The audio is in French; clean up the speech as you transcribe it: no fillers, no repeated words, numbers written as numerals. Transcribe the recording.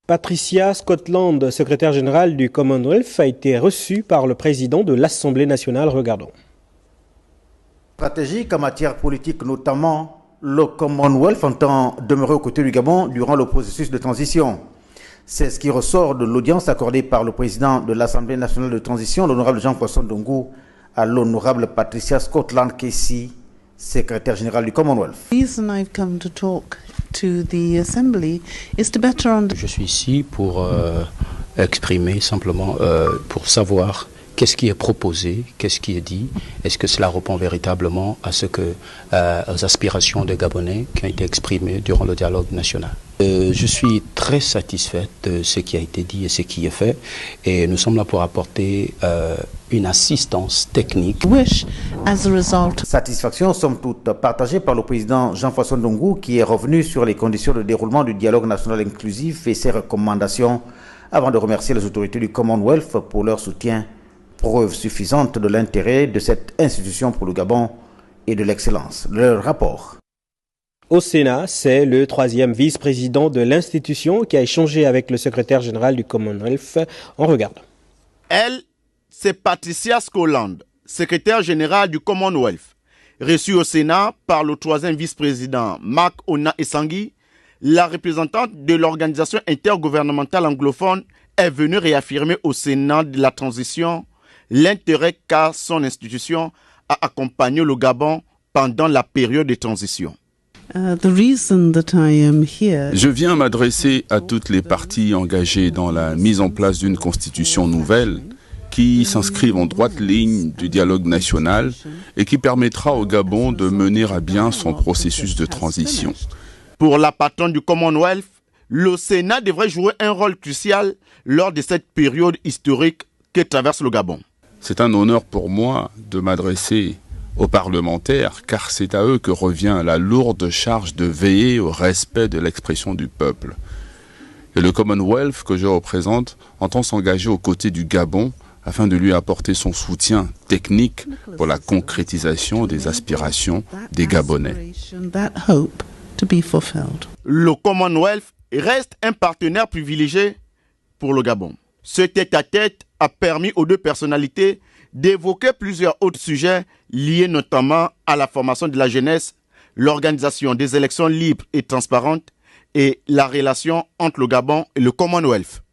Patricia Scotland, secrétaire générale du Commonwealth, a été reçue par le président de l'Assemblée nationale. Regardons. Stratégique en matière politique notamment, le Commonwealth entend demeurer aux côtés du Gabon durant le processus de transition. C'est ce qui ressort de l'audience accordée par le président de l'Assemblée nationale de transition, l'honorable Jean-François Ndongo, à l'honorable Patricia Scotland Casey, secrétaire générale du Commonwealth. Je suis ici pour exprimer simplement, pour savoir qu'est-ce qui est proposé, qu'est-ce qui est dit, est-ce que cela répond véritablement à ce que, aux aspirations des Gabonais qui ont été exprimées durant le dialogue national. Je suis très satisfait de ce qui a été dit et ce qui est fait, et nous sommes là pour apporter une assistance technique. Satisfaction somme toute partagée par le président Jean-François Ndongo, qui est revenu sur les conditions de déroulement du dialogue national inclusif et ses recommandations, avant de remercier les autorités du Commonwealth pour leur soutien, preuve suffisante de l'intérêt de cette institution pour le Gabon et de l'excellence de leur rapport. Au Sénat, c'est le troisième vice-président de l'institution qui a échangé avec le secrétaire général du Commonwealth. On regarde. Elle, c'est Patricia Scotland, secrétaire générale du Commonwealth, reçue au Sénat par le troisième vice-président Marc Ona Essangui. La représentante de l'organisation intergouvernementale anglophone est venue réaffirmer au Sénat de la transition l'intérêt qu'a son institution à accompagner le Gabon pendant la période de transition. Je viens m'adresser à toutes les parties engagées dans la mise en place d'une constitution nouvelle qui s'inscrive en droite ligne du dialogue national et qui permettra au Gabon de mener à bien son processus de transition. Pour la patronne du Commonwealth, le Sénat devrait jouer un rôle crucial lors de cette période historique que traverse le Gabon. C'est un honneur pour moi de m'adresser aux parlementaires, car c'est à eux que revient la lourde charge de veiller au respect de l'expression du peuple. Et le Commonwealth que je représente entend s'engager aux côtés du Gabon afin de lui apporter son soutien technique pour la concrétisation des aspirations des Gabonais. Le Commonwealth reste un partenaire privilégié pour le Gabon. Ce tête-à-tête a permis aux deux personnalités d'évoquer plusieurs autres sujets liés notamment à la formation de la jeunesse, l'organisation des élections libres et transparentes et la relation entre le Gabon et le Commonwealth.